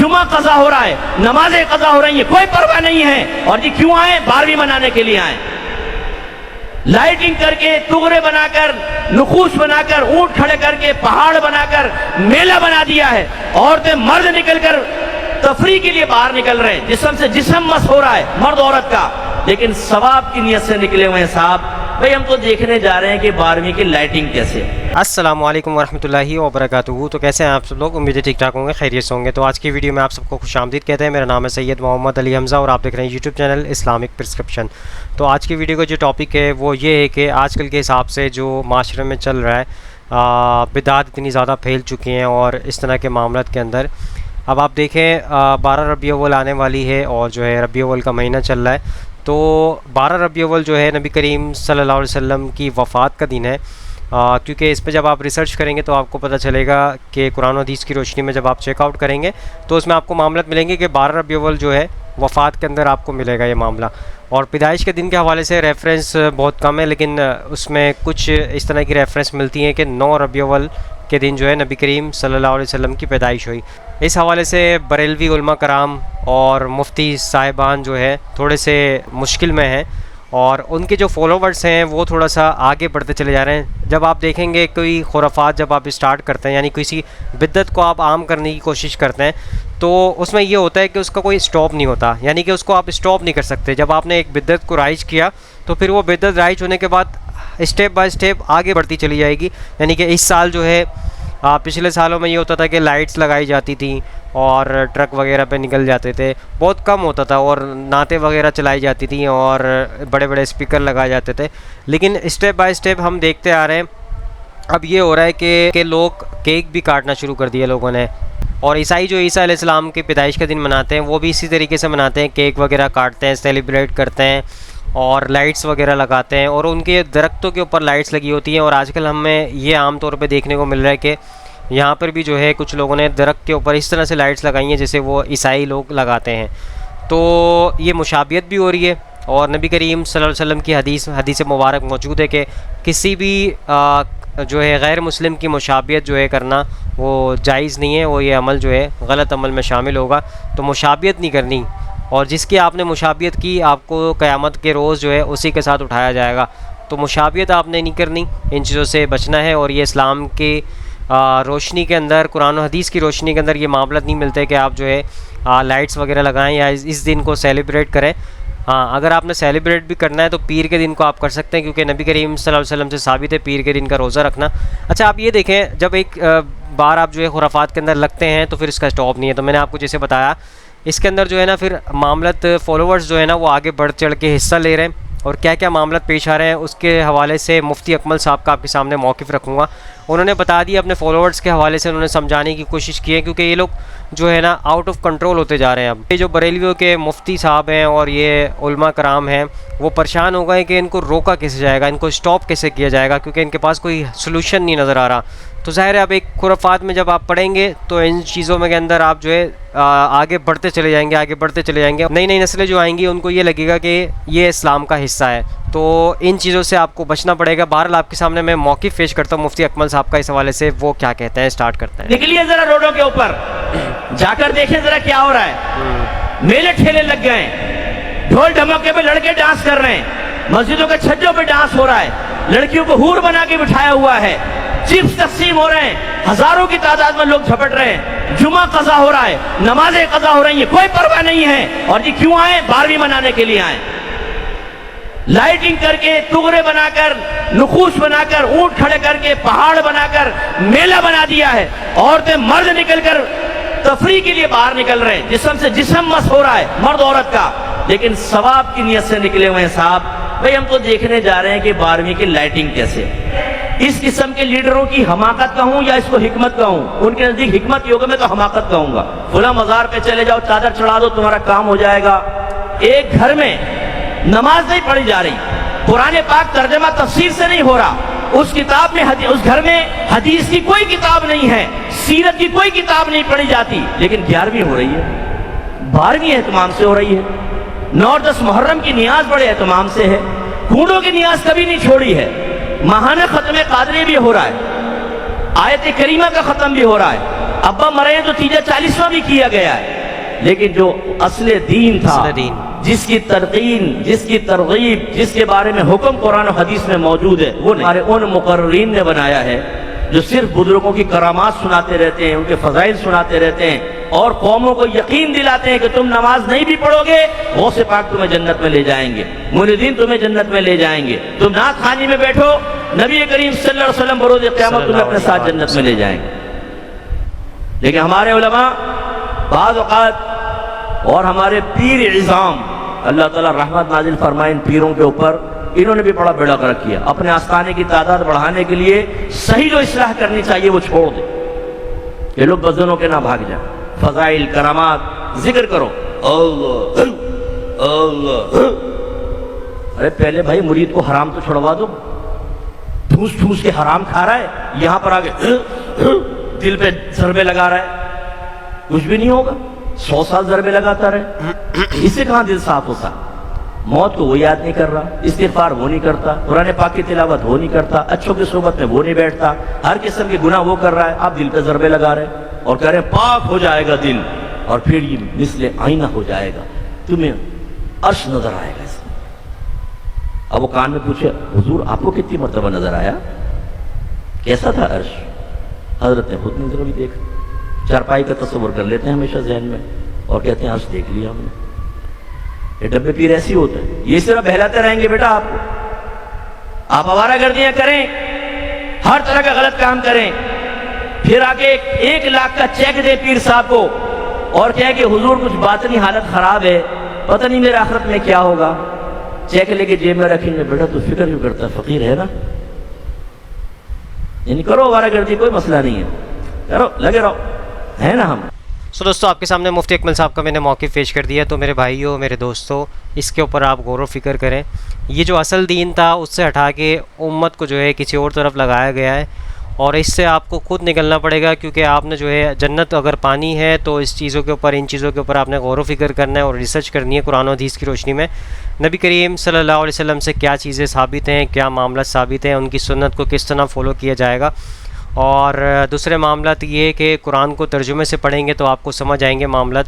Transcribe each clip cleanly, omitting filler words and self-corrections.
جمعہ قضا ہو رہا ہے، نمازیں قضا ہو رہی ہیں، کوئی پرواہ نہیں ہے۔ اور جی کیوں آئے؟ 12ویں منانے کے لیے آئے۔ لائٹنگ کر کے، تغرے بنا کر، نقوش بنا کر، اونٹ کھڑے کر کے، پہاڑ بنا کر میلہ بنا دیا ہے۔ عورتیں مرد نکل کر تفریح کے لیے باہر نکل رہے ہیں، جسم سے جسم مس ہو رہا ہے مرد عورت کا، لیکن ثواب کی نیت سے نکلے ہوئے ہیں صاحب۔ بھئی ہم تو دیکھنے جا رہے ہیں کہ 12ویں کی لائٹنگ کیسے۔ السلام علیکم ورحمۃ اللہ وبرکاتہ۔ تو کیسے ہیں آپ سب لوگ؟ امید ہے ٹھیک ٹھاک ہوں گے، خیریت سے ہوں گے۔ تو آج کی ویڈیو میں آپ سب کو خوش آمدید کہتے ہیں۔ میرا نام ہے سید محمد علی حمزہ اور آپ دیکھ رہے ہیں یوٹیوب چینل اسلامک پرسکرپشن۔ تو آج کی ویڈیو کا جو ٹاپک ہے وہ یہ ہے کہ آج کل کے حساب سے جو معاشرے میں چل رہا ہے، بدعات اتنی زیادہ پھیل چکی ہیں اور اس طرح کے معاملات کے اندر اب آپ دیکھیں 12 ربیع الاول آنے والی ہے اور جو ہے ربیع الاول کا مہینہ چل رہا ہے۔ تو 12 ربیع الاول جو ہے نبی کریم صلی اللہ علیہ وسلم کی وفات کا دن ہے، کیونکہ اس پہ جب آپ ریسرچ کریں گے تو آپ کو پتہ چلے گا کہ قرآن و حدیث کی روشنی میں جب آپ چیک آؤٹ کریں گے تو اس میں آپ کو معاملات ملیں گے کہ 12 ربیع الاول جو ہے وفات کے اندر آپ کو ملے گا یہ معاملہ۔ اور پیدائش کے دن کے حوالے سے ریفرنس بہت کم ہے، لیکن اس میں کچھ اس طرح کی ریفرنس ملتی ہیں کہ 9 ربیع الاول کے دن جو ہے نبی کریم صلی اللہ علیہ وسلم کی پیدائش ہوئی۔ اس حوالے سے بریلوی علماء کرام اور مفتی صاحبان جو ہے تھوڑے سے مشکل میں ہیں اور ان کے جو فالوورز ہیں وہ تھوڑا سا آگے بڑھتے چلے جا رہے ہیں۔ جب آپ دیکھیں گے کوئی خرافات جب آپ اسٹارٹ کرتے ہیں، یعنی کسی بدعت کو آپ عام کرنے کی کوشش کرتے ہیں، تو اس میں یہ ہوتا ہے کہ اس کا کوئی اسٹاپ نہیں ہوتا، یعنی کہ اس کو آپ اسٹاپ نہیں کر سکتے۔ جب آپ نے ایک بدعت کو رائج کیا تو پھر وہ بدعت رائج ہونے کے بعد اسٹیپ بائی اسٹیپ آگے بڑھتی چلی جائے گی۔ یعنی کہ اس سال جو ہے پچھلے سالوں میں یہ ہوتا تھا کہ لائٹس لگائی جاتی تھیں اور ٹرک وغیرہ پہ نکل جاتے تھے، بہت کم ہوتا تھا، اور نعتیں وغیرہ چلائی جاتی تھیں اور بڑے بڑے اسپیکر لگائے جاتے تھے۔ لیکن اسٹیپ بائی اسٹیپ ہم دیکھتے آ رہے ہیں اب یہ ہو رہا ہے کہ لوگ کیک بھی کاٹنا شروع کر دیا لوگوں نے، اور عیسائی جو عیسیٰ علیہ السلام کی پیدائش کا دن مناتے ہیں وہ بھی اسی طریقے سے مناتے ہیں، کیک وغیرہ کاٹتے ہیں، سیلیبریٹ کرتے ہیں اور لائٹس وغیرہ لگاتے ہیں، اور ان کے درختوں کے اوپر لائٹس لگی ہوتی ہیں۔ اور آج کل ہمیں یہ عام طور پہ دیکھنے کو مل رہا ہے کہ یہاں پر بھی جو ہے کچھ لوگوں نے درخت کے اوپر اس طرح سے لائٹس لگائی ہیں جیسے وہ عیسائی لوگ لگاتے ہیں۔ تو یہ مشابہت بھی ہو رہی ہے، اور نبی کریم صلی اللہ علیہ وسلم کی حدیث مبارک موجود ہے کہ کسی بھی جو ہے غیر مسلم کی مشابہت جو ہے کرنا وہ جائز نہیں ہے، وہ یہ عمل جو ہے غلط عمل میں شامل ہوگا۔ تو مشابہت نہیں کرنی، اور جس کی آپ نے مشابہت کی آپ کو قیامت کے روز جو ہے اسی کے ساتھ اٹھایا جائے گا۔ تو مشابہت آپ نے نہیں کرنی، ان چیزوں سے بچنا ہے، اور یہ اسلام کی روشنی کے اندر، قرآن و حدیث کی روشنی کے اندر یہ معاملات نہیں ملتے کہ آپ جو ہے لائٹس وغیرہ لگائیں یا اس دن کو سیلیبریٹ کریں۔ ہاں، اگر آپ نے سیلیبریٹ بھی کرنا ہے تو پیر کے دن کو آپ کر سکتے ہیں، کیونکہ نبی کریم صلی اللہ علیہ وسلم سے ثابت ہے پیر کے دن کا روزہ رکھنا۔ اچھا، آپ یہ دیکھیں جب ایک بار آپ جو ہے خرافات کے اندر لگتے ہیں تو پھر اس کا اسٹاپ نہیں ہے۔ تو میں نے آپ کو جیسے بتایا اس کے اندر جو ہے نا پھر معاملات فالوورز جو ہے نا وہ آگے بڑھ چڑھ کے حصہ لے رہے ہیں، اور کیا کیا معاملات پیش آ رہے ہیں اس کے حوالے سے مفتی اکمل صاحب کا آپ کے سامنے موقف رکھوں گا۔ انہوں نے بتا دیا اپنے فالوورز کے حوالے سے، انہوں نے سمجھانے کی کوشش کی ہے، کیونکہ یہ لوگ جو ہے نا آؤٹ آف کنٹرول ہوتے جا رہے ہیں۔ اب یہ جو بریلویوں کے مفتی صاحب ہیں اور یہ علماء کرام ہیں وہ پریشان ہو گئے کہ ان کو روکا کیسے جائے گا، ان کو اسٹاپ کیسے کیا جائے گا، کیونکہ ان کے پاس کوئی سلوشن نہیں نظر آ رہا۔ تو ظاہر ہے اب ایک خرافات میں جب آپ پڑھیں گے تو ان چیزوں میں کے اندر آپ جو ہے آگے بڑھتے چلے جائیں گے، آگے بڑھتے چلے جائیں گے۔ نئی نئی نسلیں جو آئیں گی ان کو یہ لگے گا کہ یہ اسلام کا حصہ ہے، تو ان چیزوں سے آپ کو بچنا پڑے گا۔ بہرحال آپ کے سامنے میں موقف پیش کرتا ہوں مفتی اکمل صاحب کا اس حوالے سے، وہ کیا کہتے ہیں، اسٹارٹ کرتے ہیں۔ نکلیے ذرا روڈوں کے اوپر جا کر دیکھیں ذرا کیا ہو رہا ہے۔ میلے ٹھیلے لگ گئے ہیں، ڈھول ڈھمکے پہ لڑکے ڈانس کر رہے ہیں، مسجدوں کے چھجوں پہ ڈانس ہو رہا ہے، لڑکیوں کو حور بنا کے بٹھایا ہوا ہے، چپس تقسیم ہو رہے ہیں، ہزاروں کی تعداد میں لوگ جھپٹ رہے ہیں، جمعہ قضا ہو رہا ہے، نمازیں قضا ہو رہی ہیں، کوئی پرواہ نہیں ہے۔ اور جی کیوں آئے؟ 12ویں منانے کے لیے آئے۔ لائٹنگ کر کے، تغرے بنا کر، نقوش بنا کر، اونٹ کھڑے کر کے، پہاڑ بنا کر میلہ بنا دیا ہے۔ عورتیں مرد نکل کر تفریح کے لیے باہر نکل رہے ہیں، جسم سے جسم مس ہو رہا ہے مرد عورت کا، لیکن ثواب کی نیت سے نکلے ہوئے ہیں صاحب۔ بھئی ہم تو دیکھنے جا رہے ہیں کہ 12ویں کی لائٹنگ کیسے۔ اس قسم کے لیڈروں کی حماقت کہوں یا اس کو حکمت کہوں؟ ان کے نزدیک حکمت ہوگا، میں تو حماقت کہوں گا۔ فلاں مزار پہ چلے جاؤ، چادر چڑھا دو، تمہارا کام ہو جائے گا۔ ایک گھر میں نماز نہیں پڑھی جا رہی، قرآن پاک ترجمہ تفسیر سے نہیں ہو رہا، اس کتاب میں اس گھر میں حدیث کی کوئی کتاب نہیں ہے، سیرت کی کوئی کتاب نہیں پڑھی جاتی، لیکن 11ویں ہو رہی ہے، 12ویں اہتمام سے ہو رہی ہے، 9 اور 10 محرم کی نیاز بڑے اہتمام سے ہے، کنڈوں کی نیاز کبھی نہیں چھوڑی ہے، ماہانہ ختم قادری بھی ہو رہا ہے، آیت کریمہ کا ختم بھی ہو رہا ہے، ابا مرے تو تیجا 40واں بھی کیا گیا ہے، لیکن جو اصل دین تھا، اصل دین، جس کی ترقین، جس کی ترغیب، جس کے بارے میں حکم قرآن و حدیث میں موجود ہے، وہ ہمارے ان مقررین نے بنایا ہے جو صرف بزرگوں کی کرامات سناتے رہتے ہیں، ان کے فضائل سناتے رہتے ہیں اور قوموں کو یقین دلاتے ہیں کہ تم نماز نہیں بھی پڑھو گے غوث پاک تمہیں جنت میں لے جائیں گے، مریدین تمہیں جنت میں لے جائیں گے، تم نعت خوانی میں بیٹھو نبی کریم صلی اللہ علیہ وسلم بروز قیامت تمہیں اپنے ساتھ جنت میں لے جائیں گے۔ لیکن ہمارے علماء بعض اوقات اور ہمارے پیر عظام، اللہ تعالیٰ رحمت نازل فرمائے ان پیروں کے اوپر، انہوں نے بھی بڑا بیڑا غرق کیا، اپنے آستانے کی تعداد بڑھانے کے لیے صحیح جو اصلاح کرنی چاہیے وہ چھوڑ دیں، یہ لوگ بزنوں کے نہ بھاگ جائیں، فضائل کرامات ذکر کرو، اللہ اللہ، ارے پہلے بھائی مرید کو حرام تو چھڑوا دو، ٹھوس ٹھوس کے حرام کھا رہا ہے، یہاں پر آگے دل پہ ضربے لگا رہا ہے، کچھ بھی نہیں ہوگا، 100 سال ضربے لگاتا رہے، اس سے کہاں دل صاف ہوتا؟ موت کو وہ یاد نہیں کر رہا، استغفار وہ نہیں کرتا، قرآن پاک کی تلاوت وہ نہیں کرتا، اچھوں کی صحبت میں وہ نہیں بیٹھتا، ہر قسم کے گناہ وہ کر رہا ہے، آپ دل پہ ضربے لگا رہے ہیں اور کہہ رہے ہیں پاک ہو جائے گا دل، اور پھر یہ مثل آئینہ ہو جائے گا، تمہیں عرش نظر آئے گا اس میں۔ اب وہ کان میں پوچھے حضور آپ کو کتنی مرتبہ نظر آیا، کیسا تھا عرش؟ حضرت نے خود نہیں بھی دیکھا، چارپائی کا تصور کر لیتے ہیں ہمیشہ ذہن میں اور کہتے ہیں عرش دیکھ لیا ہم نے۔ یہ ڈبے پیر ایسی ہوتا ہے، یہ صرف بہلاتے رہیں گے بیٹا آپ کو، آپ آوارہ گردیاں کریں، ہر طرح کا غلط کام کریں، پھر آگے 1 لاکھ کا چیک دے پیر صاحب کو اور کہے کہ حضور کچھ باطنی حالت خراب ہے، پتہ نہیں میرے آخرت میں کیا ہوگا، چیک لے کے جیب میں رکھیں گے، بیٹا تو فکر کیوں کرتا ہے، فقیر ہے نا، یعنی کرو آوارہ گردی، کوئی مسئلہ نہیں ہے، کرو لگے رہو، ہے نا ہم۔ دوستوں آپ کے سامنے مفتی اکمل صاحب کا میں نے موقف پیش کر دیا، تو میرے بھائیوں، میرے دوستوں، اس کے اوپر آپ غور و فکر کریں، یہ جو اصل دین تھا اس سے ہٹا کے امت کو جو ہے کسی اور طرف لگایا گیا ہے، اور اس سے آپ کو خود نکلنا پڑے گا، کیونکہ آپ نے جو ہے جنت اگر پانی ہے تو اس چیزوں کے اوپر، ان چیزوں کے اوپر آپ نے غور و فکر کرنا ہے اور ریسرچ کرنی ہے قرآن و حدیث کی روشنی میں، نبی کریم صلی اللہ علیہ وسلم سے کیا چیزیں ثابت ہیں، کیا معاملات ثابت ہیں، ان کی سنت کو کس طرح فالو کیا جائے گا، اور دوسرے معاملات یہ کہ قرآن کو ترجمے سے پڑھیں گے تو آپ کو سمجھ آئیں گے معاملات۔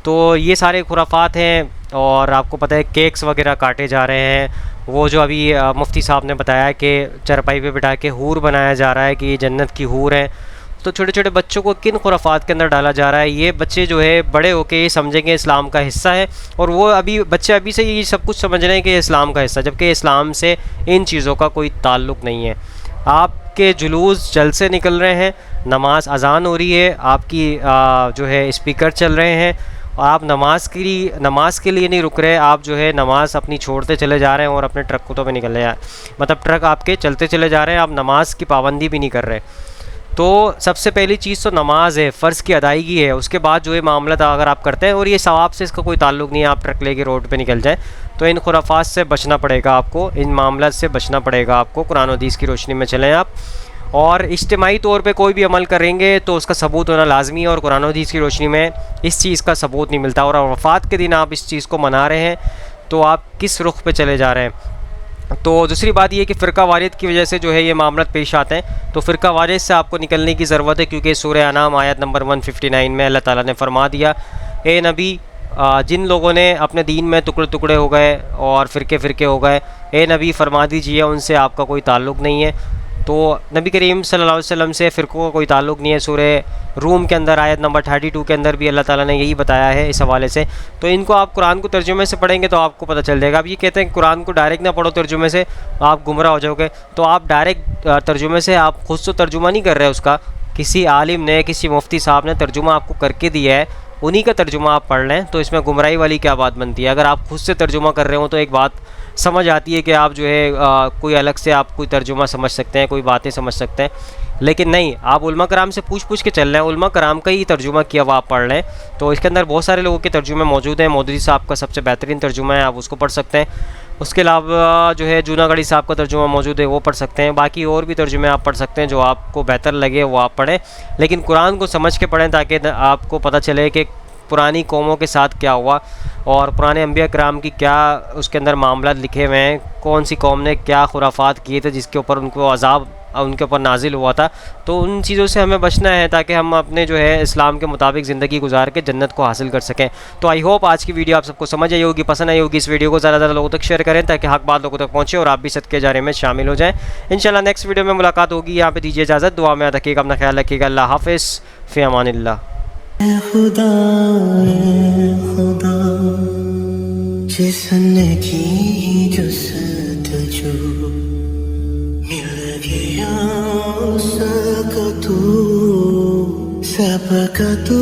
تو یہ سارے خرافات ہیں، اور آپ کو پتہ ہے کیکس وغیرہ کاٹے جا رہے ہیں، وہ جو ابھی مفتی صاحب نے بتایا کہ چرپائی پہ بٹھا کے حور بنایا جا رہا ہے کہ یہ جنت کی حور ہے، تو چھوٹے چھوٹے بچوں کو کن خرافات کے اندر ڈالا جا رہا ہے، یہ بچے جو ہے بڑے ہو کے یہ سمجھیں گے اسلام کا حصہ ہے، اور وہ بچے ابھی سے یہ سب کچھ سمجھ رہے ہیں کہ یہ اسلام کا حصہ، جبکہ اسلام سے ان چیزوں کا کوئی تعلق نہیں ہے۔ آپ کے جلوس جلسے نکل رہے ہیں، نماز اذان ہو رہی ہے، آپ کی جو ہے اسپیکر چل رہے ہیں، اور آپ نماز کے لیے نہیں رک رہے، آپ جو ہے نماز اپنی چھوڑتے چلے جا رہے ہیں اور اپنے ٹرک کتوں پہ نکل رہے ہیں، مطلب ٹرک آپ کے چلتے چلے جا رہے ہیں، آپ نماز کی پابندی بھی نہیں کر رہے۔ تو سب سے پہلی چیز تو نماز ہے، فرض کی ادائیگی ہے، اس کے بعد جو ہے معاملات اگر آپ کرتے ہیں، اور یہ ثواب سے اس کا کوئی تعلق نہیں ہے، آپ ٹرک لے کے روڈ پہ نکل جائیں، تو ان خرافات سے بچنا پڑے گا آپ کو، ان معاملات سے بچنا پڑے گا آپ کو، قرآن و حدیث کی روشنی میں چلیں آپ، اور اجتماعی طور پہ کوئی بھی عمل کریں گے تو اس کا ثبوت ہونا لازمی ہے، اور قرآن و حدیث کی روشنی میں اس چیز کا ثبوت نہیں ملتا، اور وفات کے دن آپ اس چیز کو منا رہے ہیں تو آپ کس رخ پہ چلے جا رہے ہیں۔ تو دوسری بات یہ کہ فرقہ واریت کی وجہ سے جو ہے یہ معاملات پیش آتے ہیں، تو فرقہ واریت سے آپ کو نکلنے کی ضرورت ہے، کیونکہ سورہ انعام آیت نمبر 159 میں اللہ تعالیٰ نے فرما دیا، اے نبی، جن لوگوں نے اپنے دین میں ٹکڑے ٹکڑے ہو گئے اور فرقے ہو گئے، اے نبی فرما دیجئے ان سے آپ کا کوئی تعلق نہیں ہے۔ تو نبی کریم صلی اللہ علیہ وسلم سے فرقوں کا کوئی تعلق نہیں ہے۔ سورہ روم کے اندر آیت نمبر 32 کے اندر بھی اللہ تعالیٰ نے یہی بتایا ہے اس حوالے سے۔ تو ان کو آپ قرآن کو ترجمے سے پڑھیں گے تو آپ کو پتہ چل جائے گا۔ اب یہ کہتے ہیں کہ قرآن کو ڈائریکٹ نہ پڑھو ترجمے سے، آپ گمراہ ہو جاؤ گے، تو آپ ڈائریکٹ ترجمے سے آپ خود تو ترجمہ نہیں کر رہے اس کا، کسی عالم نے، کسی مفتی صاحب نے ترجمہ آپ کو کر کے دیا ہے، انہی کا ترجمہ آپ پڑھ لیں، تو اس میں گمراہی والی کیا بات بنتی ہے؟ اگر آپ خود سے ترجمہ کر رہے ہوں تو ایک بات سمجھ آتی ہے کہ آپ جو ہے کوئی الگ سے آپ کوئی ترجمہ سمجھ سکتے ہیں، کوئی باتیں سمجھ سکتے ہیں، لیکن نہیں، آپ علماء کرام سے پوچھ کے چل رہے ہیں، علماء کرام کا ہی ترجمہ کیا ہوا آپ پڑھ لیں، تو اس کے اندر بہت سارے لوگوں کے ترجمے موجود ہیں۔ مودودی صاحب کا سب سے بہترین ترجمہ ہے، آپ اس کو پڑھ سکتے ہیں۔ اس کے علاوہ جو ہے جوناگڑھی صاحب کا ترجمہ موجود ہے، وہ پڑھ سکتے ہیں۔ باقی اور بھی ترجمے آپ پڑھ سکتے ہیں، جو آپ کو بہتر لگے وہ آپ پڑھیں، لیکن قرآن کو سمجھ کے پڑھیں تاکہ آپ کو پتہ چلے کہ پرانی قوموں کے ساتھ کیا ہوا اور پرانے انبیاء کرام کی کیا اس کے اندر معاملات لکھے ہوئے ہیں، کون سی قوم نے کیا خرافات کیے تھے جس کے اوپر ان کو عذاب ان کے اوپر نازل ہوا تھا. تو ان چیزوں سے ہمیں بچنا ہے تاکہ ہم اپنے جو ہے اسلام کے مطابق زندگی گزار کے جنت کو حاصل کر سکیں. تو آئی ہوپ آج کی ویڈیو آپ سب کو سمجھ آئی ہوگی, پسند آئی ہوگی. اس ویڈیو کو زیادہ سے زیادہ لوگوں تک شیئر کریں تاکہ حق بات لوگوں تک پہنچے اور آپ بھی صدقے جاریہ میں شامل ہو جائیں. انشاءاللہ نیکسٹ ویڈیو میں ملاقات ہوگی. یہاں پہ دیجیے اجازت, دعا میں یاد رکھیے گا, اپنا خیال رکھیے گا. اللہ حافظ, فی امان اللہ. اے خدا جسم کی جستجو مل گیا اس کا تو سب کا تو